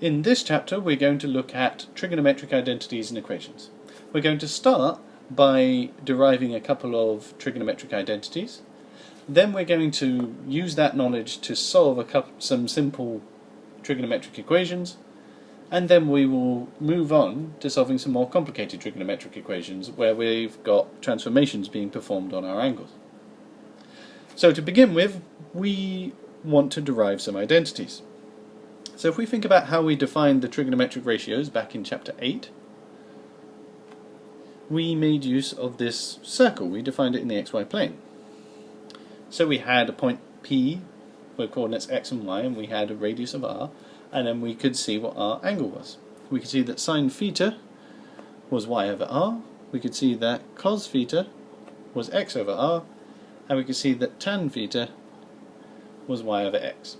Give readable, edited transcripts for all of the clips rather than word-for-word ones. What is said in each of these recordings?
In this chapter we're going to look at trigonometric identities and equations. We're going to start by deriving a couple of trigonometric identities. Then we're going to use that knowledge to solve some simple trigonometric equations, and then we will move on to solving some more complicated trigonometric equations where we've got transformations being performed on our angles. So to begin with, we want to derive some identities. So if we think about how we defined the trigonometric ratios back in chapter 8, we made use of this circle. We defined it in the xy plane. So we had a point P with coordinates x and y, and we had a radius of r, and then we could see what our angle was. We could see that sine theta was y over r, we could see that cos theta was x over r, and we could see that tan theta was y over x.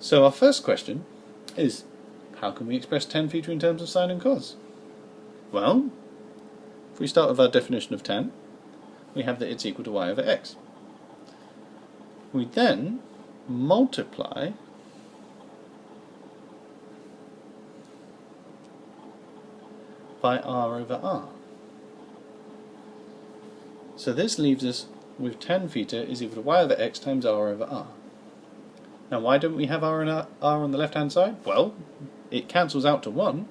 So our first question is, how can we express tan theta in terms of sine and cos? Well, if we start with our definition of tan, we have that it's equal to y over x. We then multiply by r over r. So this leaves us with tan theta is equal to y over x times r over r. Now why don't we have r and r on the left hand side? Well, it cancels out to 1,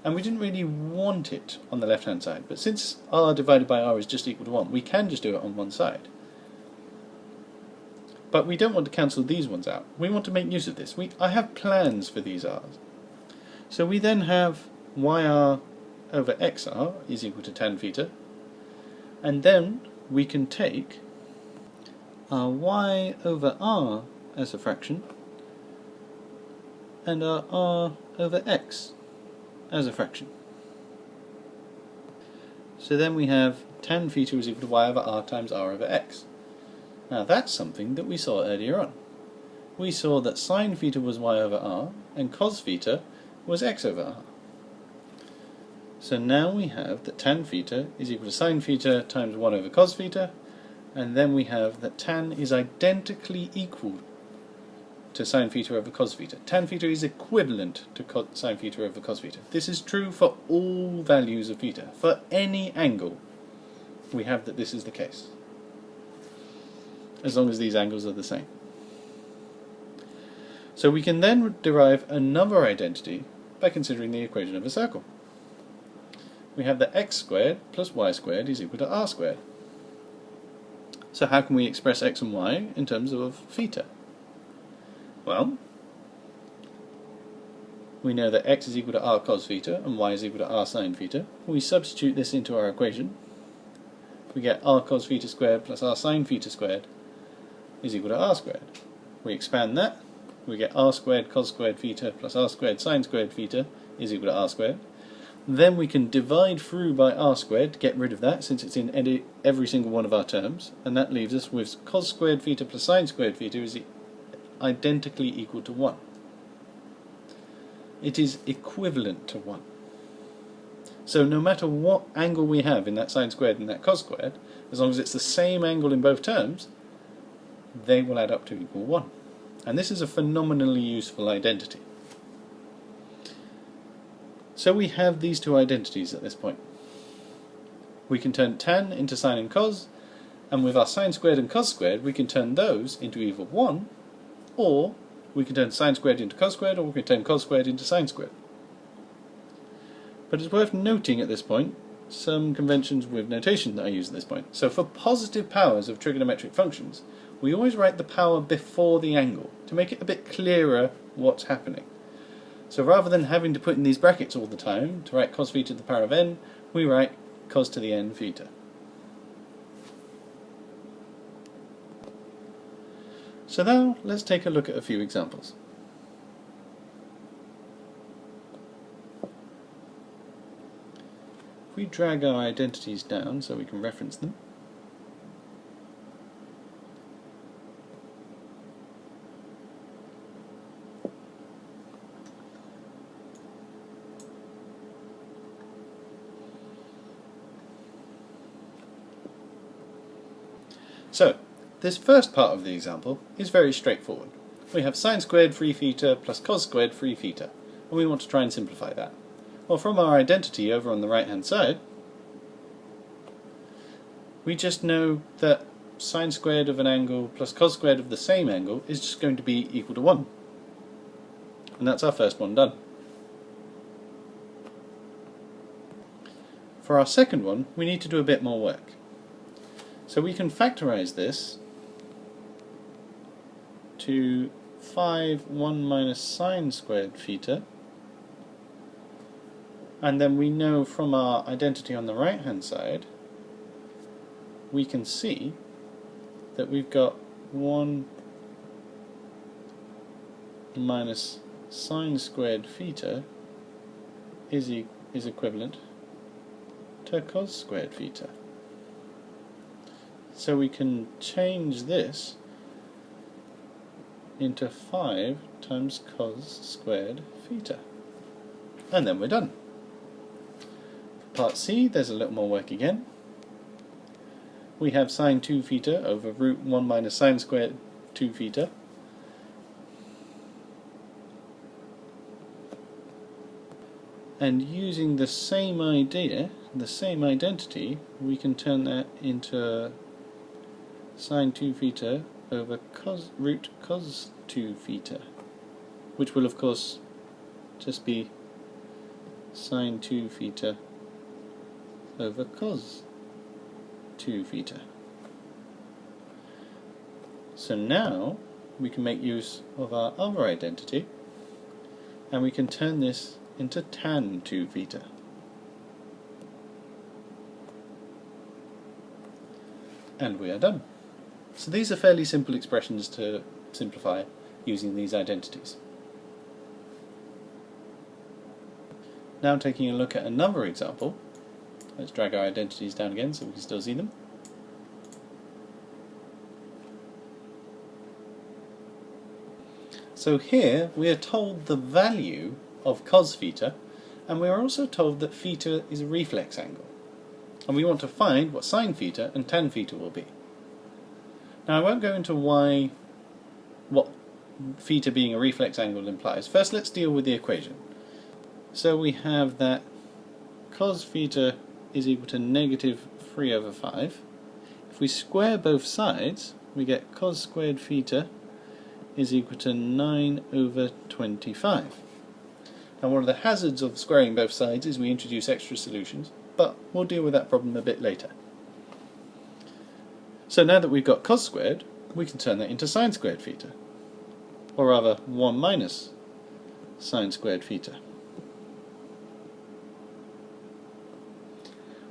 and we didn't really want it on the left hand side, but since r divided by r is just equal to 1, we can just do it on one side. But we don't want to cancel these ones out. We want to make use of this. I have plans for these r's. So we then have yr over xr is equal to tan theta, and then we can take our y over r as a fraction and our r over x as a fraction. So then we have tan theta is equal to y over r times r over x. Now that's something that we saw earlier on. We saw that sine theta was y over r and cos theta was x over r. So now we have that tan theta is equal to sine theta times 1 over cos theta, and then we have that tan is identically equal to sine theta over cos theta. Tan theta is equivalent to sine theta over cos theta. This is true for all values of theta. For any angle, we have that this is the case, as long as these angles are the same. So we can then derive another identity by considering the equation of a circle. We have that x squared plus y squared is equal to r squared. So how can we express x and y in terms of theta? Well, we know that x is equal to r cos theta and y is equal to r sin theta. We substitute this into our equation. We get r cos theta squared plus r sin theta squared is equal to r squared. We expand that, we get r squared cos squared theta plus r squared sin squared theta is equal to r squared. Then we can divide through by r squared to get rid of that, since it's in every single one of our terms, and that leaves us with cos squared theta plus sin squared theta is identically equal to 1. It is equivalent to 1. So no matter what angle we have in that sin squared and that cos squared, as long as it's the same angle in both terms, they will add up to equal 1. And this is a phenomenally useful identity. So we have these two identities at this point. We can turn tan into sine and cos, and with our sine squared and cos squared we can turn those into either 1, or we can turn sine squared into cos squared, or we can turn cos squared into sine squared. But it's worth noting at this point some conventions with notation that I use at this point. So for positive powers of trigonometric functions, we always write the power before the angle to make it a bit clearer what's happening. So rather than having to put in these brackets all the time to write cos theta to the power of n, we write cos to the n theta. So now let's take a look at a few examples. If we drag our identities down so we can reference them, so This first part of the example is very straightforward. We have sine squared 3 theta plus cos squared 3 theta, and we want to try and simplify that. Well, from our identity over on the right hand side, we just know that sine squared of an angle plus cos squared of the same angle is just going to be equal to 1. And that's our first one done. For our second one, we need to do a bit more work. So we can factorize this to 5 1 minus sine squared theta, and then we know from our identity on the right hand side, we can see that we've got 1 minus sine squared theta is equivalent to cos squared theta. So we can change this into 5 times cos squared theta. And then we're done. For part C, there's a little more work again. We have sine 2 theta over root 1 minus sine squared 2 theta. And using the same idea, the same identity, we can turn that into sine 2 theta over root cos 2 theta, which will of course just be sine 2 theta over cos 2 theta. So now we can make use of our other identity, and we can turn this into tan 2 theta. And we are done. So these are fairly simple expressions to simplify using these identities. Now taking a look at another example, let's drag our identities down again so we can still see them. So here we are told the value of cos theta, and we are also told that theta is a reflex angle, and we want to find what sine theta and tan theta will be. Now I won't go into what theta being a reflex angle implies. First let's deal with the equation. So we have that cos theta is equal to negative 3 over 5. If we square both sides, we get cos squared theta is equal to 9 over 25. Now one of the hazards of squaring both sides is we introduce extra solutions, but we'll deal with that problem a bit later. So now that we've got cos squared, we can turn that into sine squared theta, or rather 1 minus sine squared theta.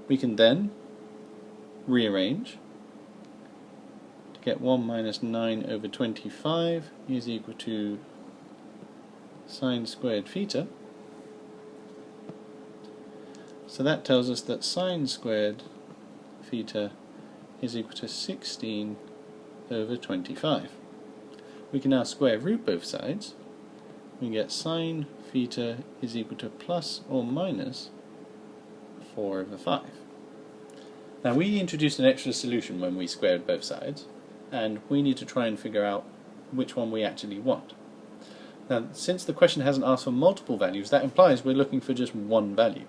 We can then rearrange to get 1 minus 9 over 25 is equal to sine squared theta. So that tells us that sine squared theta is equal to 16 over 25. We can now square root both sides. We get sine theta is equal to plus or minus 4 over 5. Now we introduced an extra solution when we squared both sides, and we need to try and figure out which one we actually want. Now since the question hasn't asked for multiple values, that implies we're looking for just one value.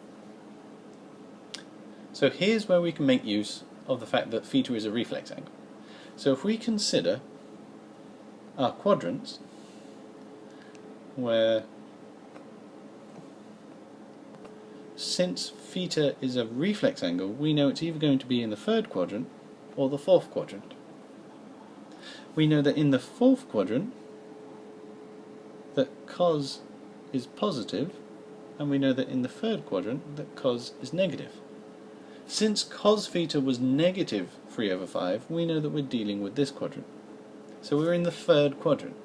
So here's where we can make use of the fact that theta is a reflex angle. So if we consider our quadrants, where since theta is a reflex angle, we know it's either going to be in the third quadrant or the fourth quadrant. We know that in the fourth quadrant that cos is positive, and we know that in the third quadrant that cos is negative. Since cos theta was negative 3 over 5, we know that we're dealing with this quadrant. So we're in the third quadrant.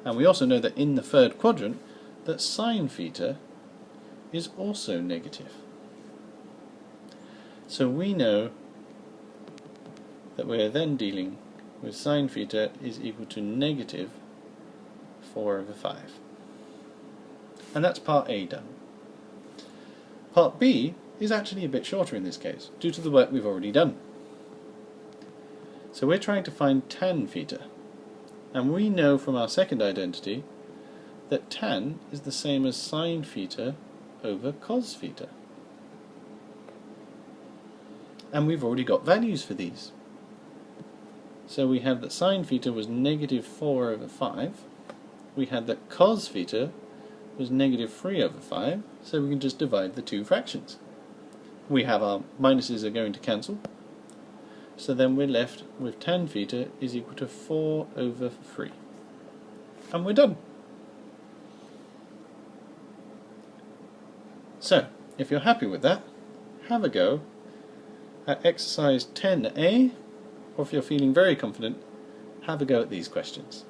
And we also know that in the third quadrant that sine theta is also negative. So we know that we're then dealing with sine theta is equal to negative 4 over 5. And that's part A done. Part B is actually a bit shorter in this case, due to the work we've already done. So we're trying to find tan theta. And we know from our second identity that tan is the same as sine theta over cos theta. And we've already got values for these. So we have that sine theta was negative 4 over 5. We had that cos theta was negative 3 over 5, so we can just divide the two fractions. We have our minuses are going to cancel, so then we're left with tan theta is equal to 4 over 3. And we're done. So, if you're happy with that, have a go at exercise 10a, or if you're feeling very confident, have a go at these questions.